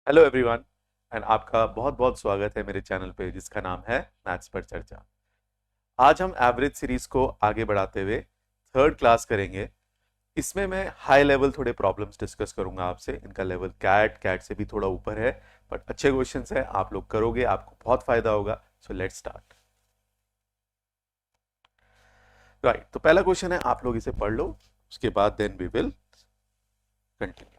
Hello everyone and आपका बहुत बहुत स्वागत है मेरे चैनल पे जिसका नाम है मैथ्स पर चर्चा। आज हम एवरेज सीरीज को आगे बढ़ाते हुए थर्ड क्लास करेंगे। इसमें मैं हाई लेवल थोड़े प्रॉब्लम्स डिस्कस करूंगा आपसे। इनका लेवल कैट से भी थोड़ा ऊपर है, बट अच्छे क्वेश्चंस हैं, आप लोग करोगे आपको बहुत फायदा होगा। So let's start. राइट, तो पहला क्वेश्चन है, आप लोग इसे पढ़ लो, उसके बाद then we will continue.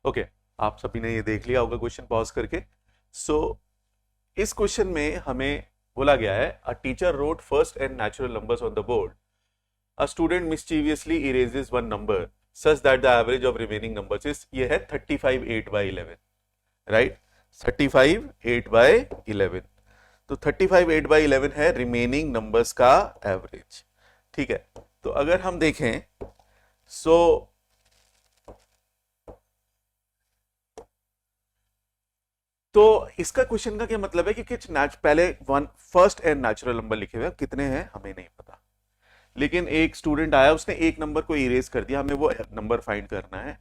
Okay, आप सभी ने ये देख लिया होगा क्वेश्चन पॉज करके। सो इस क्वेश्चन में हमें बोला गया है, a teacher wrote first and natural numbers on the board. A student mischievously erases one number such that the average of remaining numbers is, ये है 35 8 बाई 11, राइट। 35 8 बाई 11, तो 35 8 बाई 11 है रिमेनिंग नंबर्स का एवरेज। ठीक है, तो अगर हम देखें सो तो इसका क्वेश्चन का क्या मतलब है कि पहले one first and natural number लिखे हुए कितने हैं हमें नहीं पता, लेकिन एक स्टूडेंट आया उसने एक नंबर को इरेज कर दिया, हमें वो नंबर फाइंड करना है,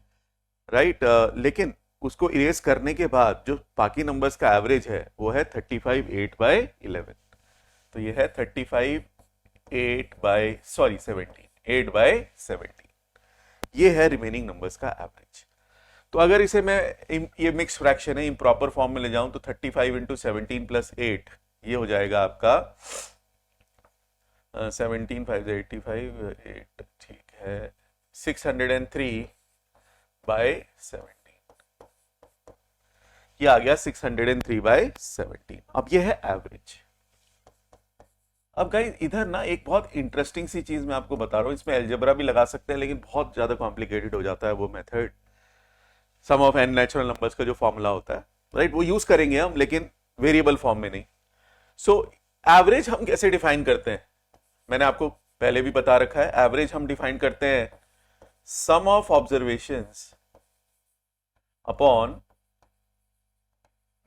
राइट। लेकिन उसको इरेज करने के बाद जो बाकी नंबर्स का एवरेज है वो है 35 8 बाई 11। तो ये है 35 8 बाई 17 ये है रिमेनिंग नंबर्स का एवरेज। तो अगर इसे मैं ये मिक्स फ्रैक्शन है इम्प्रॉपर फॉर्म में ले जाऊं तो 35 इंटू 17 प्लस 8, ये हो जाएगा आपका 17 5 85 8, ठीक है, 603 बाय 17, ये आ गया 603 बाय 17। अब ये है एवरेज। अब गाइस इधर ना एक बहुत इंटरेस्टिंग सी चीज मैं आपको बता रहा हूं, इसमें अलजेब्रा भी लगा सकते हैं लेकिन बहुत ज्यादा कॉम्प्लिकेटेड हो जाता है वो method. Sum of n natural numbers का जो फॉर्मूला होता है, राइट, वो यूज करेंगे हम, लेकिन वेरिएबल फॉर्म में नहीं। सो एवरेज हम कैसे डिफाइन करते हैं, मैंने आपको पहले भी बता रखा है। एवरेज हम डिफाइन करते हैं sum of observations upon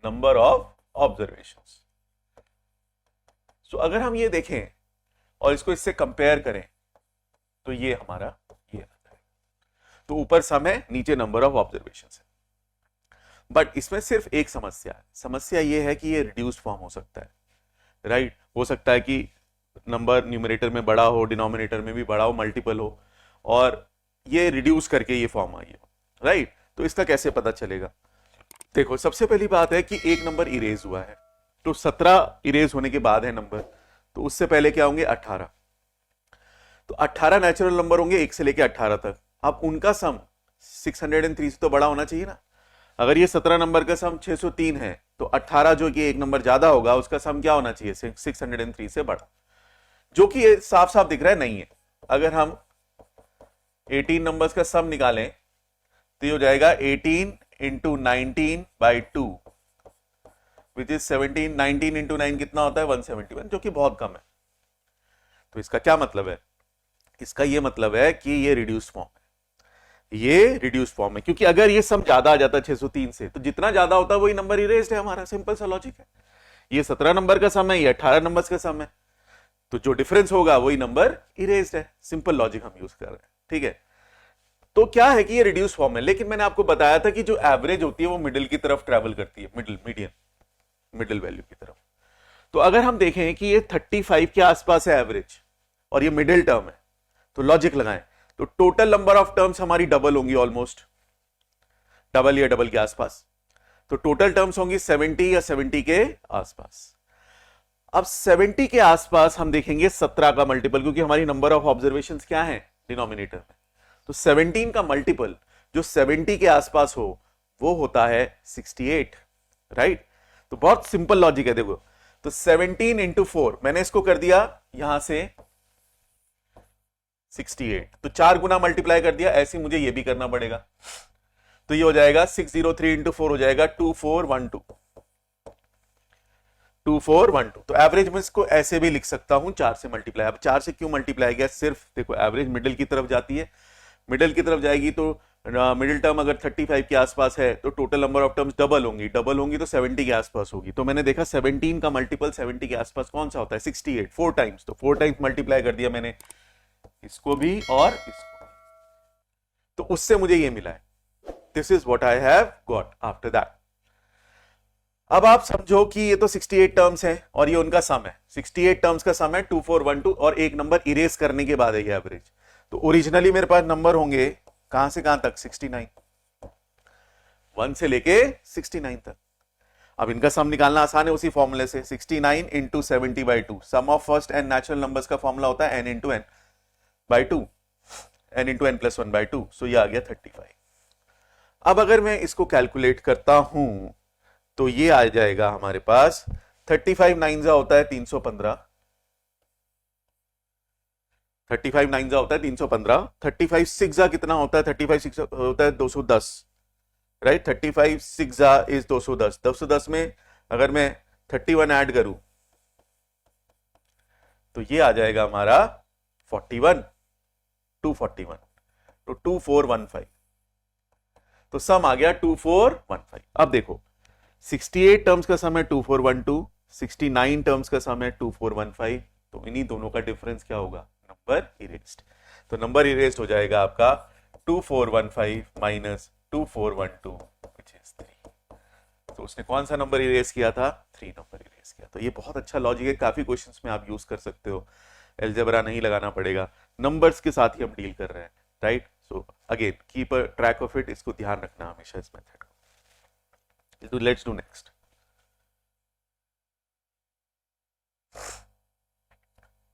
number of observations. So अगर हम ये देखें और इसको इससे कंपेयर करें तो ये हमारा ये आता है। तो ऊपर सम है, नीचे नंबर ऑफ ऑब्जर्वेशंस है। बट इसमें सिर्फ एक समस्या है, समस्या ये है कि ये रिड्यूस्ड फॉर्म हो सकता है, राइट। हो सकता है कि नंबर न्यूमरेटर में बड़ा हो, डिनोमिनेटर में भी बड़ा हो, मल्टीपल हो, और ये रिड्यूस करके ये फॉर्म आई हो, राइट। तो इसका कैसे पता चलेगा? देखो, सबसे पहली बात है कि एक नंबर इरेज हुआ है, तो 17 इरेज होने के बाद है नंबर, तो उससे पहले क्या होंगे 18। तो 18 नेचुरल नंबर होंगे 1 से लेके 18 तक। अब उनका सम 603 से तो बड़ा होना चाहिए ना। अगर ये 17 नंबर का सम 603 है तो 18 जो कि एक नंबर ज्यादा होगा उसका सम क्या होना चाहिए, 603 से बड़ा, जो कि ये साफ साफ दिख रहा है नहीं है। अगर हम 18 नंबर्स का सम निकालें तो ये हो जाएगा 18 into 19 by 2, which is 17। 19 into 9 कितना होता है 171, जो कि बहुत कम है। तो इसका क्या मतलब है? इसका ये मतलब है कि ये रिड्यूस फॉर्म है, ये रिड्यूस फॉर्म है, क्योंकि अगर ये सम ज्यादा आ जाता है 603 से तो जितना ज्यादा होता है वही नंबर इरेज्ड है हमारा, सिंपल सा लॉजिक है। ये 17 नंबर का सम है, ये 18 नंबर्स का सम है, तो जो डिफरेंस होगा वही नंबर इरेज्ड है। सिंपल लॉजिक हम यूज कर रहे हैं, ठीक है। तो क्या है कि ये रिड्यूस फॉर्म है, लेकिन मैंने आपको बताया था कि जो एवरेज होती है वो मिडिल की तरफ ट्रेवल करती है, मिडिल वैल्यू की तरफ। तो अगर हम देखें कि ये 35 के आसपास है एवरेज और ये मिडिल टर्म है, तो लॉजिक लगाएं तो टोटल नंबर ऑफ टर्म्स हमारी डबल होंगी, ऑलमोस्ट डबल या डबल के आसपास। तो टोटल टर्म्स होंगी 70 या 70 के आसपास। अब 70 के आसपास हम देखेंगे 17 का मल्टीपल, क्योंकि हमारी नंबर ऑफ ऑब्जर्वेशन क्या है डिनोमिनेटर में। तो 17 का मल्टीपल जो 70 के आसपास हो वो होता है 68, राइट। तो बहुत सिंपल लॉजिक है, देखो। तो 17 इंटू 4, मैंने इसको कर दिया यहां से 68, तो 4 गुना मल्टीप्लाई कर दिया, ऐसे मुझे ये भी करना पड़ेगा। तो ये हो जाएगा 603 इंटू 4 हो जाएगा 2412, 2412। तो एवरेज में इसको ऐसे भी लिख सकता हूं 4 से मल्टीप्लाई। अब 4 से क्यों मल्टीप्लाई किया? सिर्फ देखो एवरेज मिडिल की तरफ जाती है, मिडिल की तरफ जाएगी तो मिडिल टर्म अगर 35 के आसपास है तो total number of terms double होंगी तो 70 के आसपास होगी। तो मैंने देखा 17 का मल्टीपल 70 के आसपास कौन सा होता है 68, 4 टाइम्स, तो 4 टाइम्स मल्टीप्लाई कर दिया मैंने इसको भी और इसको, तो उससे मुझे ये मिला है। This is what I have got after that. अब आप समझो कि ये तो 68 टर्म्स हैं और ये उनका सम है, 68 टर्म्स का सम है 2412 और एक नंबर इरेज करने के बाद है ये एवरेज। तो ओरिजिनली मेरे पास नंबर होंगे कहां से कहां तक 69, 1 से लेके 69 तक। अब इनका सम निकालना आसान है उसी फॉर्मूले से, 69 into 70/2, sum of first and natural numbers का फॉर्मूला होता है n into n by two, n into n plus 1/2, so ये आ गया 35। अब अगर मैं इसको कैलकुलेट करता हूं तो ये आ जाएगा हमारे पास 35 9 होता है 315, 35 9 होता है 315, 35 6 कितना होता है, 35 6 होता है 210, राइट। 35 6 इज 210, 210 में अगर मैं 31 ऐड करूं तो ये आ जाएगा हमारा 41, 241, तो 2415, तो सम आ गया 2415। अब देखो 68 टर्म्स का सम है 2412, 69 टर्म्स का सम है 2415, तो इन्हीं दोनों का डिफरेंस क्या होगा, नंबर इरेज्ड। तो नंबर इरेज्ड हो जाएगा आपका 2415 माइनस 2412 व्हिच इज 3। तो उसने कौन सा नंबर इरेज किया था, 3 नंबर इरेज किया। तो ये बहुत अच्छा लॉजिक है, काफी क्वेश्चंस में आप यूज कर सकते हो, अलजेब्रा नहीं लगाना पड़ेगा, नंबर्स के साथ ही हम डील कर रहे हैं, right. So again keep a track of it, इसको ध्यान रखना हमेशा इस मेथड को। Let's do next.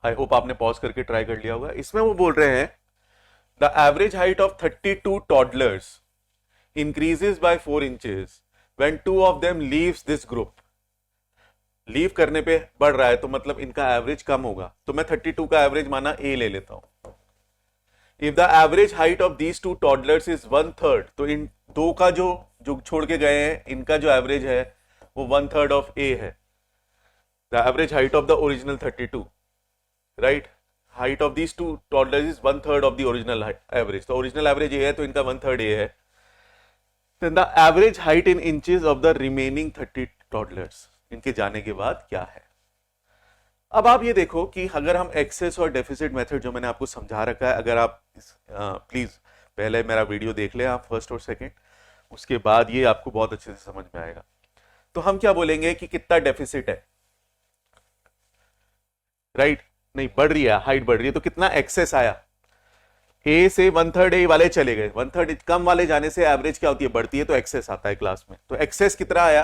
I hope आपने पॉज करके ट्राई कर लिया होगा। इसमें वो बोल रहे हैं the average height of 32 toddlers increases by 4 inches when 2 of them leaves this group. Leave करने पे बढ़ रहा है तो मतलब इनका एवरेज कम होगा, तो मैं 32 का एवरेज माना ए ले लेता हूं। If the average height of these 2 toddlers is 1/3, तो इन दो का जो छोड़ के गए हैं इनका जो एवरेज है वो 1/3 ऑफ ए है। The average height of the original 32, right, height of these 2 toddlers is 1/3 of the original average, तो ओरिजिनल एवरेज ए है तो इनका 1/3 ए है। Then the average height in inches of the remaining 30 toddlers, इनके जाने के बाद क्या है। अब आप ये देखो कि अगर हम एक्सेस और डेफिसिट मेथड जो मैंने आपको समझा रखा है, अगर आप प्लीज पहले मेरा वीडियो देख लें आप फर्स्ट और सेकंड, उसके बाद ये आपको बहुत अच्छे से समझ में आएगा। तो हम क्या बोलेंगे कि कितना डेफिसिट है, राइट, नहीं बढ़ रही है, हाइट बढ़ रही है, तो कितना एक्सेस आया, ए से 1/3 ए वाले चले गए, 1/3 कम वाले जाने से एवरेज क्या होती है, बढ़ती है, तो एक्सेस आता है क्लास में। तो एक्सेस कितना आया,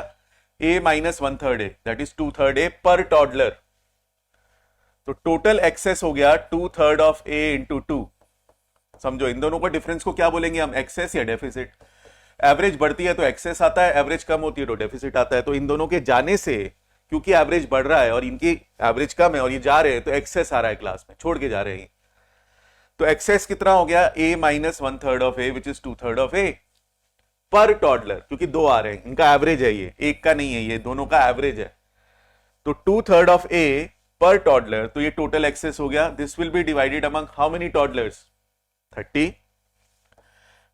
ए माइनस 1/3 ए, दैट इज 2/3 ए पर टॉडलर। तो टोटल एक्सेस हो गया 2/3 ऑफ ए इंटू 2। समझो इन दोनों का डिफरेंस को क्या बोलेंगे हम, एक्सेस या डेफिसिट। एवरेज बढ़ती है तो एक्सेस आता है, एवरेज कम होती है तो डेफिसिट आता है। तो इन दोनों के जाने से, क्योंकि एवरेज बढ़ रहा है और इनकी एवरेज कम है और ये जा रहे हैं, तो एक्सेस आ रहा है क्लास में, छोड़ के जा रहे हैं। तो एक्सेस कितना हो गया, a minus 1/3 of a which is 2/3 of a पर टॉडलर, क्योंकि दो आ रहे हैं, इनका एवरेज है, ये एक का नहीं है, ये दोनों का एवरेज है। तो 2/3 ऑफ ए पर टॉडलर, तो ये टोटल एक्सेस हो गया। This will be divided among how many toddlers, 30,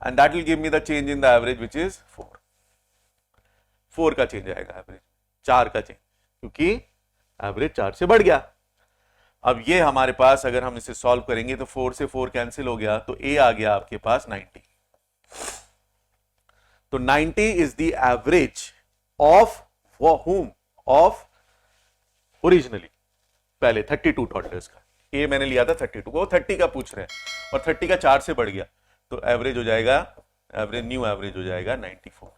and that will give me the change in the average which is 4। 4 का चेंज आएगा एवरेज, 4 का चेंज, क्योंकि एवरेज 4 से बढ़ गया। अब ये हमारे पास अगर हम इसे सॉल्व करेंगे तो 4 से 4 कैंसिल हो गया, तो ए आ गया आपके पास 90। तो 90 is the average of whom, of originally पहले 32 टॉडलर्स का। ए मैंने लिया था 32 को, 30 का पूछ रहे हैं और 30 का 4 से बढ़ गया, तो एवरेज हो जाएगा, एवरेज न्यू एवरेज हो जाएगा 94।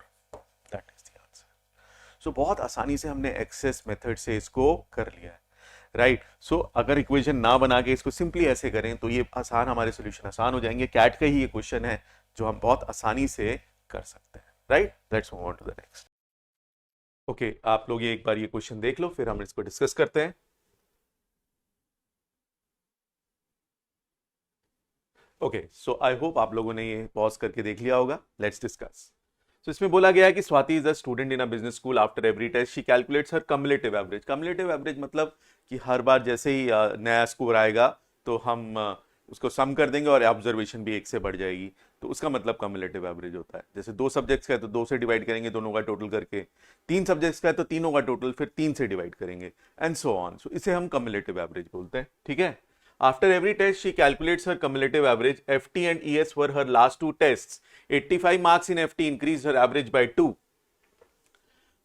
That is the answer. So बहुत आसानी से हमने एक्सेस मेथड से इसको कर लिया है, राइट। सो अगर इक्वेशन ना बना के इसको सिंपली ऐसे करें तो ये आसान, हमारे सोल्यूशन आसान हो जाएंगे। कैट का ही ये क्वेश्चन है जो हम बहुत आसानी से कर सकते हैं, right. Let's move on to the next. Okay, आप लोग ये एक बार ये क्वेश्चन देख लो, फिर हम इसको डिस्कस करते हैं। ओके, सो आई होप आप लोगों ने ये पॉज करके देख लिया होगा। Let's discuss. सो इसमें बोला गया है कि Swati is a student in a business school, after every test she calculates her cumulative average. Cumulative average मतलब कि हर बार जैसे ही नया स्कोर आएगा तो हम उसको सम कर देंगे और ऑब्जर्वेशन भी 1 से बढ़ जाएगी, तो उसका मतलब कम्युलेटिव एवरेज होता है। जैसे 2 सब्जेक्ट्स का है तो 2 से डिवाइड करेंगे दोनों का टोटल करके, 3 सब्जेक्ट्स का है तो तीनों का टोटल फिर 3 से डिवाइड करेंगे, एंड सो ऑन। सो इसे हम कम्युलेटिव एवरेज बोलते हैं, ठीक है। After every test she calculates her cumulative average. FT and ES were her last 2 tests. 85 marks in FT increase her average by 2।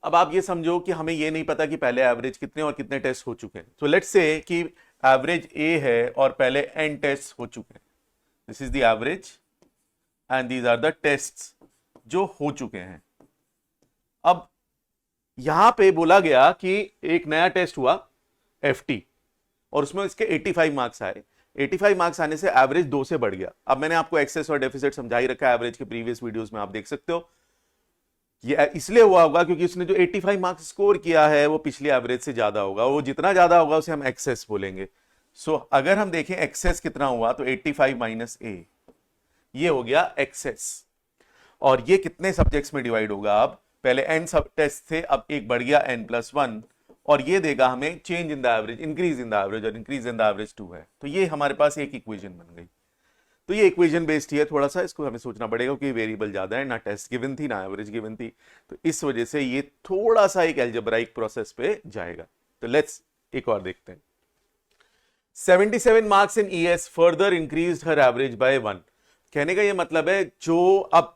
अब आप ये समझो कि हमें ये नहीं पता कि पहले एवरेज कितने और कितने टेस्ट हो चुके हैं। सो लेट्स से कि एवरेज A है और पहले n टेस्ट हो चुके हैं। This is the average and these are the tests जो हो चुके हैं। अब यहां पे बोला गया कि एक नया टेस्ट हुआ FT और उसमें इसके 85 मार्क्स आए। 85 मार्क्स आने से एवरेज 2 से बढ़ गया। अब मैंने आपको एक्सेस और डेफिसिट समझा ही रखा है एवरेज के प्रीवियस वीडियोस में, आप देख सकते हो। ये इसलिए हुआ होगा क्योंकि उसने जो 85 मार्क्स स्कोर किया है वो पिछले एवरेज से ज्यादा होगा, वो जितना ज्यादा होगा उसे हम एक्सेस बोलेंगे। सो अगर हम देखें एक्सेस कितना हुआ तो 85 माइनस A, ये हो गया एक्सेस। और ये कितने सब्जेक्ट्स में डिवाइड होगा? अब पहले n सब टेस्ट थे, अब एक बढ़ गया n+1, और ये देगा हमें change in the average, increase in the average, और इंक्रीज इन द एवरेज 2 है। तो ये हमारे पास एक इक्वेशन बन गई। तो ये इक्वेशन बेस्ड ही है, थोड़ा सा इसको हमें सोचना पड़ेगा क्योंकि वेरिएबल ज्यादा है, ना टेस्ट गिवन थी ना एवरेज गिवन थी, तो इस वजह से ये थोड़ा सा एक अलजेब्राइक प्रोसेस पे जाएगा। तो लेट्स एक और देखते हैं। 77 marks in ES further increased her average by 1। कहने का ये मतलब है जो अब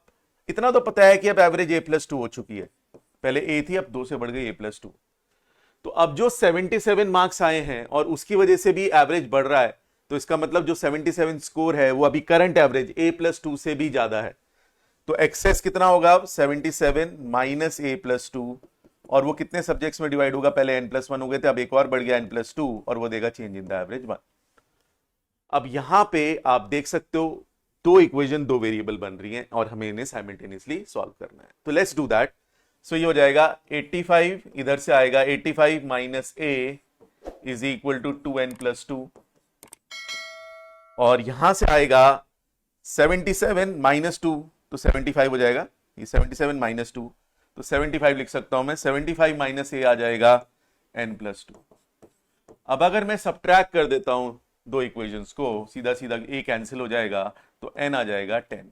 इतना तो पता है कि अब एवरेज A+2 हो चुकी है, पहले A थी अब 2 से बढ़ गई A+2। तो अब जो 77 मार्क्स आए हैं और उसकी वजह से भी एवरेज बढ़ रहा है, तो इसका मतलब जो 77 स्कोर है वो अभी करंट एवरेज A+2 से भी ज्यादा है। तो एक्सेस कितना होगा अब? 77 माइनस A+2, और वो कितने सब्जेक्ट्स में डिवाइड होगा? पहले n+1 हो गए थे, अब एक और बढ़ गया n+2, और वो देगा चेंज इन द एवरेज 1। अब यहां पे आप देख सकते हो दो इक्वेशन, दो वेरिएबल बन रही हैं और हमें इन्हें साइमल्टेनियसली सॉल्व करना है। तो लेट्स डू दैट। सो ये हो जाएगा 85, इधर से आएगा 85 minus A is equal to 2n+2, और यहां से आएगा 77 माइनस 2, तो 75 हो जाएगा। ये 77 माइनस 2, तो 75 लिख सकता हूं मैं। 75 माइनस A आ जाएगा n+2। अब अगर मैं सब्ट्रैक्ट कर देता हूं दो इक्वेशंस को, सीधा सीधा A कैंसिल हो जाएगा, तो n आ जाएगा 10।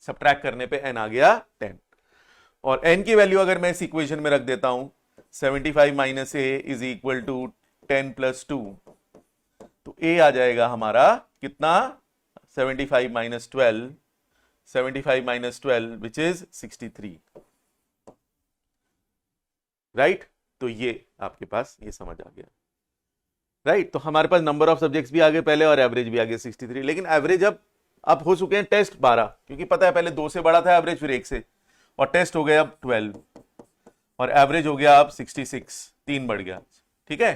सब्ट्रैक्ट करने पे n आ गया 10, और n की वैल्यू अगर मैं इस इक्वेशन में रख देता हूं 75 minus A is equal to 10+2, तो A आ जाएगा हमारा कितना? 75 minus 12, 75 minus 12 which is 63, right. तो ये आपके पास ये समझ आ गया, राइट। तो हमारे पास नंबर ऑफ सब्जेक्ट्स भी आगे पहले और एवरेज भी आगे 63, लेकिन एवरेज अब हो चुके हैं टेस्ट 12, क्योंकि पता है पहले 2 से बड़ा था एवरेज, फिर 1 से, और टेस्ट हो गया अब 12, और एवरेज हो गया अब 66, 3 बढ़ गया, ठीक है।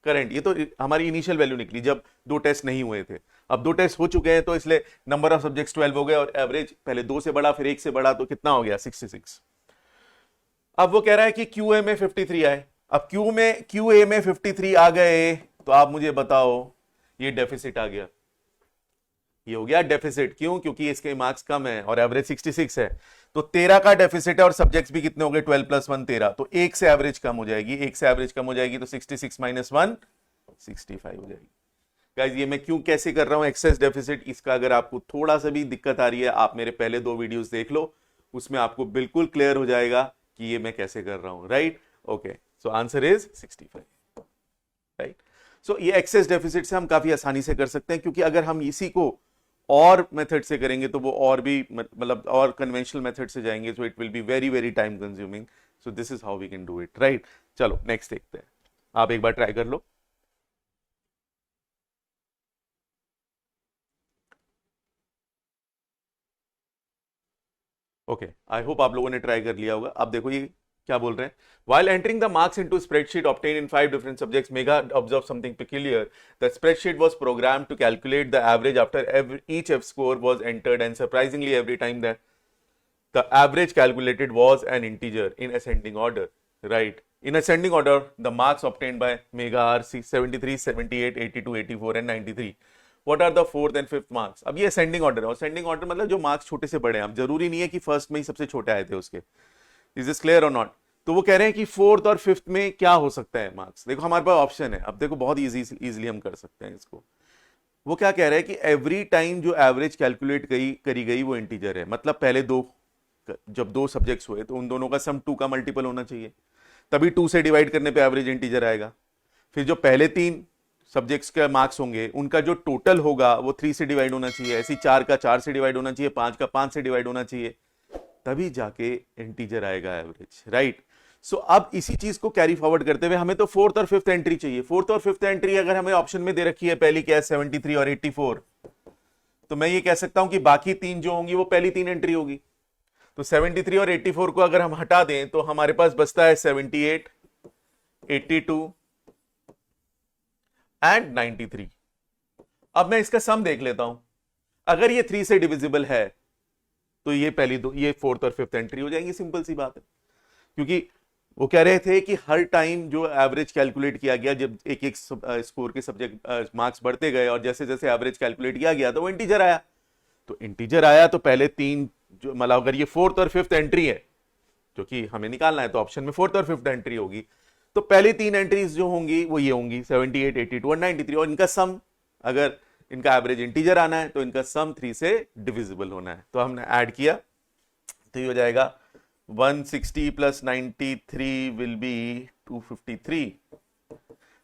करंट ये तो हमारी इनिशियल वैल्यू निकली जब 2 टेस्ट नहीं हुए थे, अब 2 टेस्ट हो चुके हैं तो इसलिए नंबर ऑफ सब्जेक्ट्स 12 हो गए, और एवरेज पहले 2 से बड़ा फिर 1 से बड़ा, तो कितना हो गया? 66। अब वो कह रहा है कि QA में 53 आए। अब QA में 53 आ गए तो आप मुझे बताओ, ये डेफिसिट आ गया, ये हो गया डेफिसिट। क्यों? क्योंकि इसके मार्क्स कम है और एवरेज 66 है, तो 13 का डेफिसिट है, और सब्जेक्ट्स भी कितने हो गए? 12 + 1 13, तो 1 से एवरेज कम हो जाएगी, 1 से एवरेज कम हो जाएगी, तो 66 माइनस 1 65 हो जाएगी। गाइस ये मैं क्यों कैसे कर रहा हूं एक्सेस डेफिसिट, इसका अगर आपको थोड़ा सा भी दिक्कत आ रही है, आप मेरे पहले 2 वीडियोस देख लो, उसमें आपको बिल्कुल क्लियर हो जाएगा कि ये मैं कैसे कर रहा हूं, right. Okay, so answer is 65, right. So ये एक्सेस डेफिसिट से हम काफी आसानी से कर सकते हैं, क्योंकि अगर हम इसी को और मेथड से करेंगे तो वो और भी मतलब और कन्वेंशनल मेथड से जाएंगे, so it will be very very time consuming. So this is how we can do it, right. चलो नेक्स्ट देखते हैं, आप एक बार ट्राई कर लो। ओके, आई होप आप लोगों ने ट्राई कर लिया होगा। अब देखो ये क्या बोल रहे हैं। While entering the marks into spreadsheet obtained in 5 different subjects, Megha observed something peculiar. The spreadsheet was programmed to calculate the average after each F score was entered, and surprisingly, every time that the average calculated was an integer in ascending order. Right? In ascending order, the marks obtained by Megha are 73, 78, 82, 84, and 93. What are the 4th and 5th marks? अब ये ascending order है। ascending order मतलब जो marks छोटे से बड़े हैं। अब जरूरी नहीं है कि फर्स्ट में ही सबसे छोटे आए थे उसके। इज दिस क्लियर और नॉट? तो वो कह रहे हैं कि 4th और 5th में क्या हो सकता है मार्क्स। देखो हमारे पास ऑप्शन है, अब देखो बहुत इजीली हम कर सकते हैं इसको। वो क्या कह रहा है कि एवरी टाइम जो एवरेज कैलकुलेट करी गई वो इंटीजर है, मतलब पहले जब दो सब्जेक्ट्स हुए तो उन दोनों का सम 2 का मल्टीपल होना चाहिए, तभी 2 से डिवाइड करने पे एवरेज इंटीजर आएगा। फिर जो पहले 3 सब्जेक्ट्स के मार्क्स होंगे उनका जो टोटल होगा वो 3 से डिवाइड होना चाहिए, ऐसी 4 का 4 से डिवाइड होना चाहिए, 5 का 5 से डिवाइड होना चाहिए, तभी जाके इंटीजर आएगा एवरेज, राइट। सो अब इसी चीज को कैरी फॉरवर्ड करते हुए हमें तो फोर्थ और फिफ्थ एंट्री चाहिए। फोर्थ और फिफ्थ एंट्री अगर हमें ऑप्शन में दे रखी है, पहली क्या है 73 और 84, तो मैं ये कह सकता हूं कि बाकी 3 जो होंगी वो पहली 3 एंट्री होगी। तो 73 और 84 को अगर हम हटा दें तो हमारे पास बचता है 78, 82 एंड 93। अब मैं इसका सम देख लेता हूं, अगर ये 3 से डिविजिबल है तो ये फोर्थ और फिफ्थ एंट्री हो जाएंगी, सिंपल सी बात है। क्योंकि वो कह रहे थे कि हर टाइम जो एवरेज कैलकुलेट किया गया, जब एक एक स्कोर के सब्जेक्ट मार्क्स बढ़ते गए और जैसे जैसे एवरेज कैलकुलेट किया गया तो वो इंटीजर आया। तो इंटीजर आया तो पहले 3 जो, मतलब अगर ये फोर्थ और फिफ्थ एंट्री है जो कि हमें निकालना है तो ऑप्शन में फोर्थ और फिफ्थ एंट्री होगी, तो पहली 3 एंट्रीज जो होंगी वो ये होंगी 78, 82 और 93, और इनका सम, अगर इनका एवरेज इंटीजर आना है तो इनका सम 3 से डिविजिबल होना है। तो हमने ऐड किया तो ये हो जाएगा 160 प्लस 93 विल बी 253।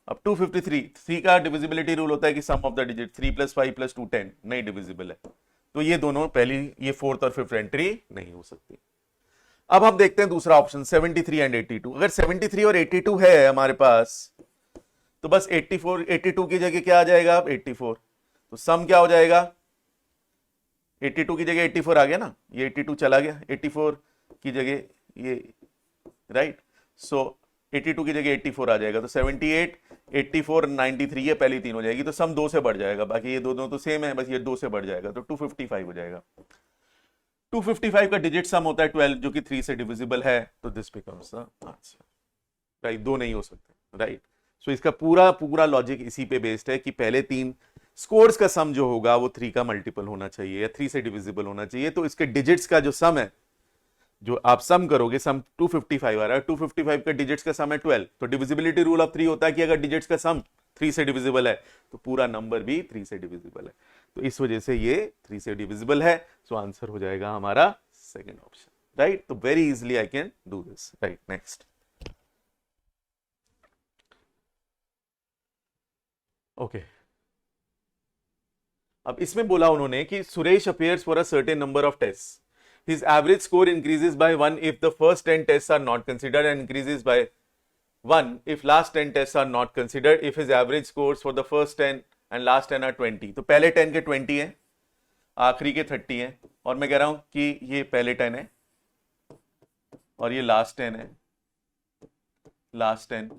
अब 253, 3 का डिविजिबिलिटी रूल होता है कि sum of the digit 3 plus 5 plus 2 10 नहीं डिविजिबल है, तो ये दोनों पहली ये फोर्थ और फिफ्थ एंट्री नहीं हो सकती। अब हम देखते हैं दूसरा ऑप्शन 73 एंड 82। अगर 73 और 82 है हमारे पास तो बस 82 की जगह क्या आ जाएगा, अब 84, तो सम क्या हो जाएगा, 82 की जगह 84 आ गया ना, ये 82 चला गया, 84 की जगह ये, राइट। सो 82 की जगह 84 आ जाएगा, तो 78, 84, 93 ये पहली 3 हो जाएगी, तो सम 2 से बढ़ जाएगा, बाकी ये दोनों तो सेम है, बस ये 2 से बढ़ जाएगा तो 255 हो जाएगा। 255 का डिजिट सम होता है 12 जो कि 3 से डिविजिबल है, तो this becomes the answer, right. 2 नहीं हो सकते, राइट। सो इसका पूरा लॉजिक इसी पे बेस्ड है कि पहले 3 स्कोर्स का सम जो होगा वो 3 का मल्टीपल होना चाहिए या 3 से डिविजिबल होना चाहिए। तो इसके डिजिट्स का जो सम है, जो आप सम करोगे, सम 255 आ रहा है, 255 का डिजिट्स का सम है 12, तो डिविजिबिलिटी रूल ऑफ 3 होता है कि अगर डिजिट्स का सम 3 से डिविजिबल है तो पूरा नंबर भी 3 से डिविजिबल है, तो इस वजह से ये 3 से डिविजिबल है। सो आंसर हो जाएगा हमारा सेकंड ऑप्शन, राइट। तो very easily I can do this, right. Next, okay. अब इसमें बोला उन्होंने कि Suresh appears for a certain number of test, his average score increases by 1 if the first 10 tests are not considered and increases by 1 if last 10 tests are not considered, if his average scores for the first 10 and last 10 are 20। तो पहले 10 के 20 हैं, आखिरी के 30 हैं, और मैं कह रहा हूं कि ये पहले 10 है और ये लास्ट 10 है, लास्ट 10,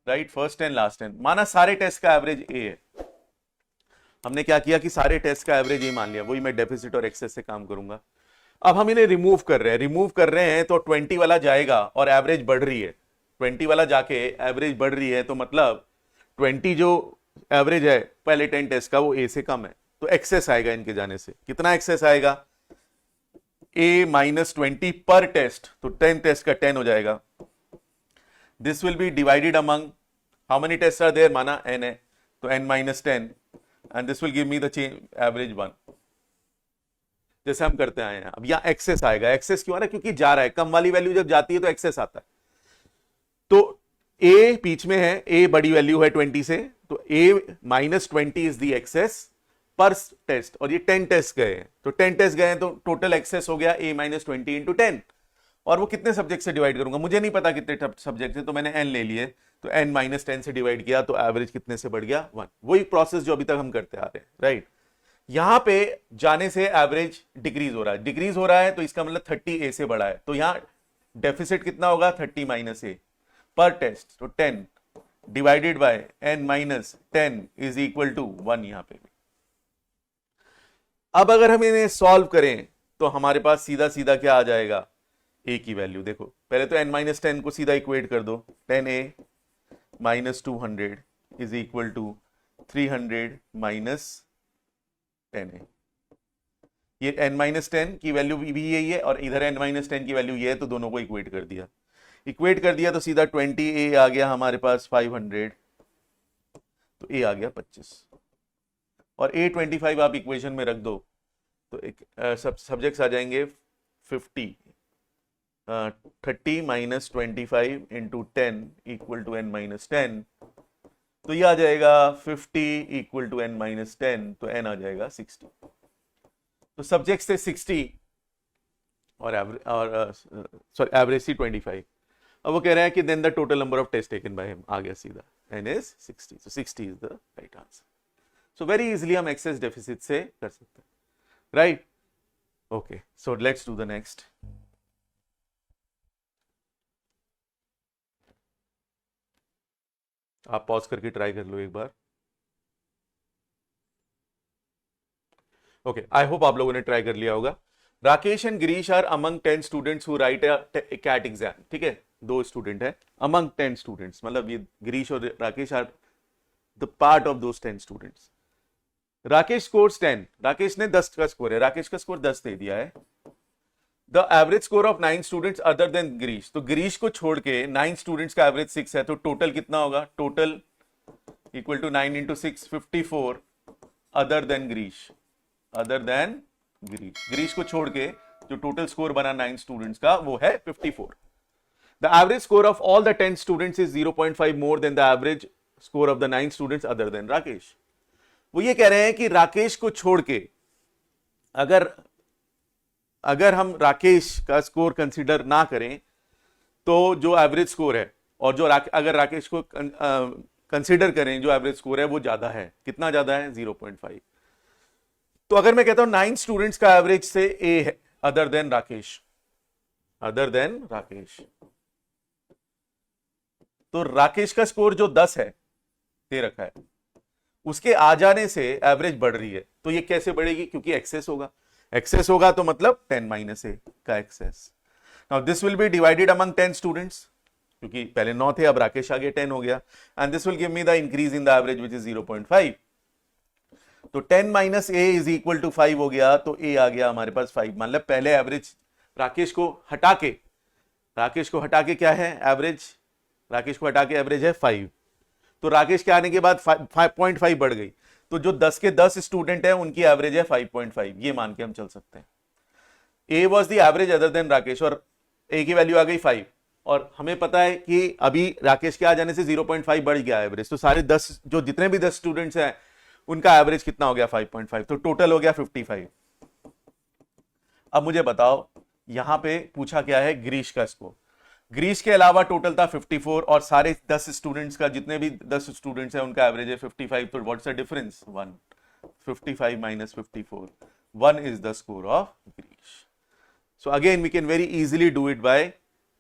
राइट। फर्स्ट 10 लास्ट 10, माना सारे टेस्ट का एवरेज ए है। हमने क्या किया कि सारे टेस्ट का एवरेज ए मान लिया, वही मैं डेफिसिट और एक्सेस से काम करूंगा। अब हम इन्हें रिमूव कर रहे हैं तो 20 वाला जाएगा और एवरेज बढ़ रही है, 20 वाला जाके एवरेज बढ़ रही है, तो मतलब 20 जो एवरेज है पहले 10 टेस्ट का वो ए से कम है, तो एक्सेस आएगा इनके जाने से। कितना एक्सेस आएगा, ए माइनस 20 पर टेस्ट, तो 10 टेस्ट का 10 हो जाएगा। This will be divided among how many test are there, माना n है तो n minus 10, and this will give me the average 1, जैसे हम करते आए हैं। अब यहां एक्सेस आएगा, एक्सेस क्यों आ रहा है, क्योंकि जा रहा है, कम वाली वैल्यू जब जाती है तो एक्सेस आता है। तो ए बीच में है, ए बड़ी वैल्यू है 20 से, तो ए माइनस 20 इज द एक्सेस पर टेस्ट, और ये 10 टेस्ट गए हैं, तो 10 टेस्ट गए हैं तो टोटल एक्सेस हो गया ए माइनस 20 इंटू 10, और वो कितने सब्जेक्ट से डिवाइड करूंगा, मुझे नहीं पता कितने सब्जेक्ट है, तो मैंने एन ले लिए, तो एन माइनस 10 से डिवाइड किया तो एवरेज कितने से बढ़ गया, 1। वही प्रोसेस जो अभी तक हम करते आ रहे हैं, राइट। यहां पे जाने से एवरेज डिक्रीज हो रहा है, तो इसका मतलब 30 ए से बड़ा है, तो यहां डेफिसिट कितना होगा, 30 माइनस ए पर टेस्ट, तो 10 divided by n minus 10 is equal to 1 यहां पे भी। अब अगर हम इन्हें सॉल्व करें तो हमारे पास सीधा सीधा क्या आ जाएगा, ए की वैल्यू देखो, पहले तो n माइनस 10 को सीधा इक्वेट कर दो, 10a minus 200 is equal to 300 minus 10a। ये n माइनस 10 की वैल्यू भी यही है और इधर n माइनस 10 की वैल्यू ये है, तो दोनों को इक्वेट कर दिया तो सीधा 20a आ गया हमारे पास 500, तो a आ गया 25। और A25 आप इक्वेशन में रख दो तो एक सब्जेक्ट्स आ जाएंगे 50, 30 minus 25 into 10 equal to n minus 10, तो ये आ जाएगा 50 इक्वल टू n माइनस 10, तो n आ जाएगा 60। तो सब्जेक्ट थे 60 और एवरेज थी 25। अब वो कह रहे हैं कि then the total number of test taken by him, आ गया सीधा, n is 60, so 60 is the right answer. So very easily हम एक्सेस डेफिसिट से कर सकते हैं, right? Okay, so let's do the next. आप पॉज करके ट्राई कर लो एक बार। ओके, आई होप आप लोगों ने ट्राई कर लिया होगा। Rakesh and Girish are among 10 students who write a CAT exam. ठीक है, 2 स्टूडेंट है अमंग 10 स्टूडेंट्स, मतलब ये गिरीश और Rakesh are the part of those 10 students. Rakesh scores 10, Rakesh ने 10 का स्कोर है, राकेश का स्कोर 10 दे दिया है। The average score of 9 students other than Girish, तो गिरीश को छोड़ के 9 स्टूडेंट्स का एवरेज 6 है, तो टोटल कितना होगा? Total equal to 9 into 6, 54 other than Girish, other than Girish को छोड़ के जो टोटल स्कोर बना 9 स्टूडेंट्स का वो है 54। The average score of all the 10 students is 0.5 more than the average score of the 9 students other then Rakesh. वो ये कह रहे हैं कि राकेश को छोड़ के अगर हम राकेश का स्कोर कंसीडर ना करें तो जो एवरेज स्कोर है, और जो अगर राकेश को कंसीडर करें जो एवरेज स्कोर है वो ज्यादा है। कितना ज्यादा है? 0.5। तो अगर मैं कहता हूं 9 स्टूडेंट्स का एवरेज से ए है other than Rakesh, other than Rakesh, तो राकेश का स्कोर जो 10 है दे रखा है, उसके आ जाने से एवरेज बढ़ रही है। तो ये कैसे बढ़ेगी? क्योंकि एक्सेस होगा, एक्सेस होगा तो मतलब 10 माइनस ए का excess. Now this will be divided among 10 students, क्योंकि पहले 9 थे, अब राकेश आगे 10 हो गया, and this will give me the increase in the average which is 0.5। तो 10 minus a is equal to 5 हो गया, तो ए आ गया हमारे पास 5। मतलब पहले एवरेज राकेश को हटा के क्या है एवरेज? राकेश को हटा के एवरेज है 5, तो राकेश के आने के बाद 5.5 बढ़ गई, तो जो 10 के 10 स्टूडेंट है उनकी एवरेज है 5.5, ये मान के हम चल सकते हैं। ए was the average other than Rakesh, और ए की वैल्यू आ गई 5, और हमें पता है कि अभी राकेश के आ जाने से 0.5 बढ़ गया एवरेज, तो सारे 10 जो जितने भी 10 स्टूडेंट्स हैं उनका एवरेज कितना हो गया? 5.5, तो टोटल हो गया 55। अब मुझे बताओ यहां पे पूछा क्या है? गिरीश का स्कोर। गिरीश के अलावा टोटल था 54, और सारे 10 स्टूडेंट्स का, जितने भी 10 स्टूडेंट्स हैं उनका एवरेज है 55, तो what's the difference? 1। 55 minus 54, 1 is the score of Girish. So again we can very easily do it by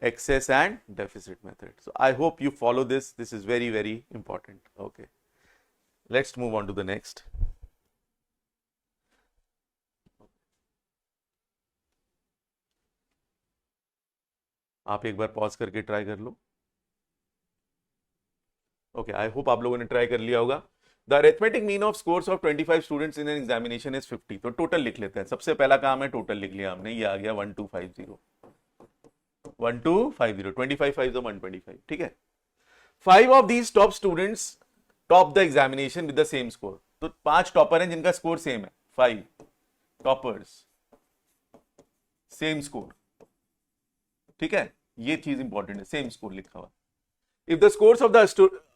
excess and deficit method. So I hope you follow this. This is very, very important. Okay. Let's move on to the next. आप एक बार pause करके try कर लो। Okay, I hope आप लोगों ने try कर लिया होगा। The arithmetic mean of scores of 25 students in an examination is 50। तो टोटल लिख लेते हैं, सबसे पहला काम है टोटल लिख लिया हमने, ये आ गया 1250, 1250, 25 5 तो 125, ठीक है। 5 of these top students top the examination with the same score. तो 5 टॉपर हैं जिनका स्कोर सेम है, 5 टॉपर्स सेम स्कोर, ठीक है, ये चीज इंपॉर्टेंट है, सेम स्कोर लिखा हुआ। If the scores of the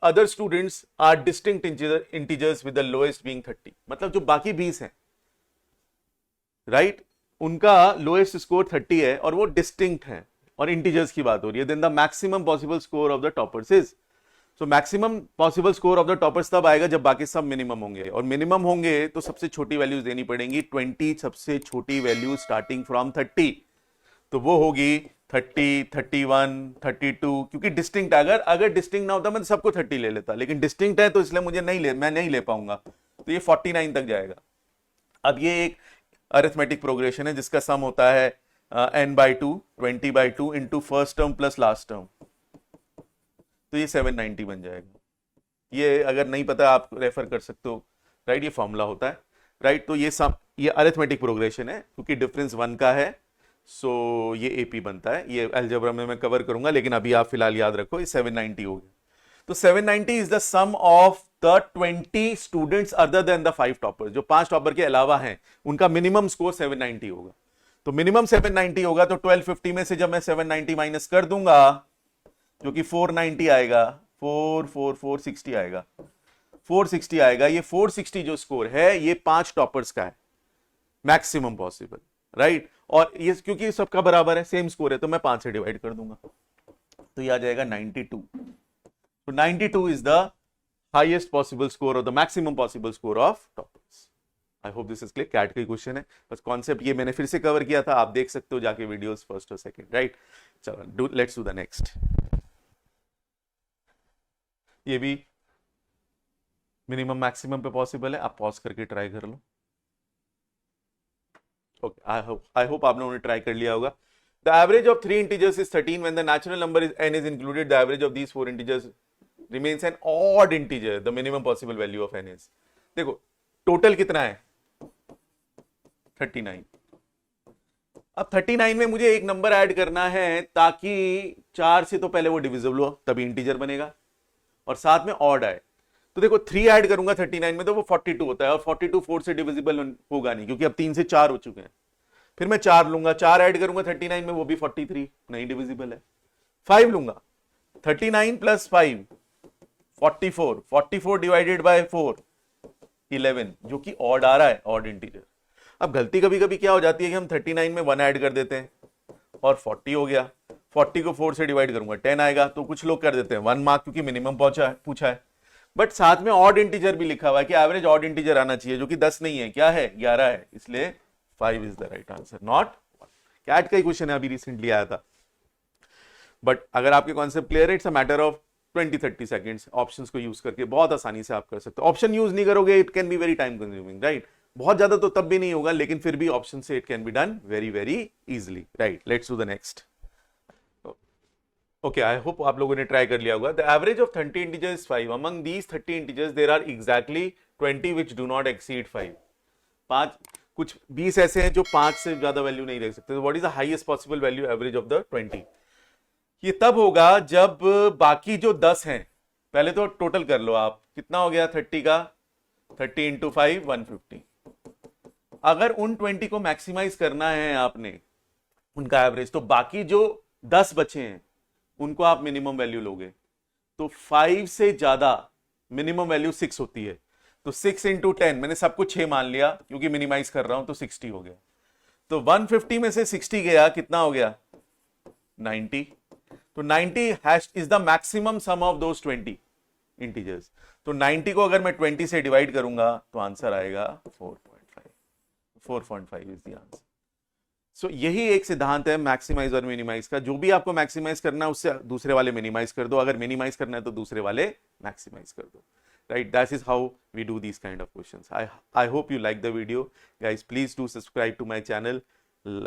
other students are distinct integers with the lowest being 30, मतलब जो बाकी 20 हैं, राइट, उनका लोएस्ट स्कोर 30 है और वो डिस्टिंक्ट है और इंटीजर्स की बात हो रही है, then the maximum possible score of the toppers is, so maximum possible score of the toppers तब आएगा जब बाकी सब मिनिमम होंगे, और मिनिमम होंगे तो सबसे छोटी वैल्यूज देनी पड़ेंगी, 20 सबसे छोटी वैल्यू स्टार्टिंग फ्रॉम 30, तो वो होगी 30, 31, 32, क्योंकि डिस्टिंक्ट अगर डिस्टिंक्ट ना होता मैं तो सबको 30 ले लेता, लेकिन डिस्टिंक्ट है तो इसलिए मुझे मैं नहीं ले पाऊंगा, तो ये 49 तक जाएगा। अब ये एक अरिथमेटिक प्रोग्रेशन है जिसका सम होता है n/2 20/2 into first term plus last term, तो ये 790 बन जाएगा। ये अगर नहीं पता आप रेफर कर सकते हो, राइट, ये फॉर्मूला होता है, राइट। तो ये अरिथमेटिक प्रोग्रेशन है क्योंकि डिफरेंस 1 का है, सो ये एपी बनता है, ये अलजेब्रा में मैं कवर करूंगा, लेकिन अभी आप फिलहाल याद रखो ये 790 हो गया। तो 790 is the sum of the 20 students other than the 5 toppers, जो 5 टॉपर के अलावा हैं, उनका मिनिमम स्कोर 790 होगा। तो मिनिमम 790 होगा, तो 1250 में से जब मैं 790 माइनस कर दूंगा, जो कि 490 आएगा, 460 आएगा, 460 आएगा। ये 460 जो स्कोर है ये 5 टॉपर्स का है, मैक्सिमम पॉसिबल, राइट। और ये क्योंकि सबका बराबर है, सेम स्कोर है, तो मैं 5 से डिवाइड कर दूंगा, तो ये आ जाएगा 92। तो 92 is the highest possible score और the maximum possible score of toppers. I hope this is clear. CAT का क्वेश्चन है, बस कॉन्सेप्ट ये मैंने फिर से कवर किया था, आप देख सकते हो जाके वीडियोस फर्स्ट और सेकंड, राइट। चलो लेट्स डू द नेक्स्ट। ये भी मिनिमम मैक्सिमम पे पॉसिबल है, आप पॉज करके ट्राई कर लो। ओके, आई होप आप लोगों ने ट्राई कर लिया होगा। The average of 3 integers is 13 when the natural number is n is included, the average of these 4 integers remains an odd integer, the minimum possible value of n is. देखो total कितना है, 39। अब 39 में मुझे एक नंबर ऐड करना है ताकि 4 से तो पहले वो डिविजिबल हो, तभी इंटीजर बनेगा, और साथ में ऑड आए। तो देखो 3 ऐड करूंगा 39 में तो वो 42 होता है, और 42 4 से डिविजिबल होगा नहीं, क्योंकि अब 3 से 4 हो चुके हैं। फिर मैं 4 लूंगा, 4 ऐड करूंगा 39 में, वो भी 43, नहीं डिविजिबल है। 5 लूंगा, 39 प्लस 5 44, 44 डिवाइडेड बाय 4 11, जो कि ऑड आ रहा है, ऑड इंटीजर। अब गलती कभी कभी क्या हो जाती है कि हम 39 में 1 ऐड कर देते हैं और 40 हो गया, 40 को 4 से डिवाइड करूंगा 10 आएगा। तो कुछ लोग कर देते हैं 1 मार्क, क्योंकि मिनिमम पूछा है, बट साथ में ऑड इंटीजर भी लिखा हुआ है कि एवरेज ऑड इंटीजर आना चाहिए, जो कि 10 नहीं है, क्या है, 11 है, इसलिए 5 is the right answer, not 1। CAT का ही क्वेश्चन है, अभी रिसेंटली आया था। बट अगर आपके कॉन्सेप्ट क्लियर है, it's a matter of 20-30 seconds, options को यूज करके बहुत आसानी से आप कर सकते हो। ऑप्शन यूज नहीं करोगे, it can be very time consuming, right. बहुत ज्यादा तो तब भी नहीं होगा, लेकिन फिर भी ऑप्शन से it can be done very very easily, right. Let's do the next. Okay, I hope आप लोगों ने ट्राई कर लिया होगा। The average of 30 integers is 5, among these 30 integers there are exactly 20 which do not exceed 5। 5 कुछ 20 ऐसे हैं जो 5 से ज्यादा वैल्यू नहीं रख सकते। What is the highest possible value average of the 20? ये तब होगा जब बाकी जो 10 हैं, पहले तो टोटल कर लो आप, कितना हो गया 30 का, 30 इंटू 5 150। अगर उन 20 को मैक्सिमाइज करना है आपने, उनका एवरेज, तो बाकी जो 10 बचे हैं उनको आप मिनिमम वैल्यू लोगे। तो 5 से ज्यादा मिनिमम वैल्यू 6 होती है, तो 6 इंटू 10, मैंने सब कुछ 6 मान लिया क्योंकि मिनिमाइज कर रहा हूं, तो 60 हो गया। तो 150 में से 60 गया, कितना हो गया 90। तो 90 is the maximum some of those 20 integers. तो 90 को अगर मैं 20 से डिवाइड करूंगा तो आंसर आएगा 4.5। 4.5 इज द आंसर। सो यही एक सिद्धांत है मैक्सिमाइज और मिनिमाइज का। जो भी आपको मैक्सिमाइज करना है उससे दूसरे वाले मिनिमाइज कर दो, अगर मिनिमाइज करना है तो दूसरे वाले मैक्सिमाइज कर दो, right? That is how we do these kind of questions. I hope you like the video, guys. Please do subscribe to my channel,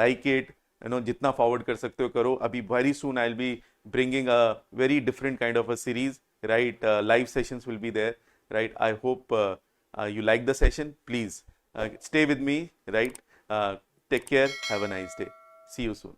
like it, you know, जितना forward कर सकते हो करो। अभी very soon I'll be bringing a very different kind of a series, right? Live sessions will be there, right? I hope you like the session. Please stay with me, right? Take care. Have a nice day. See you soon.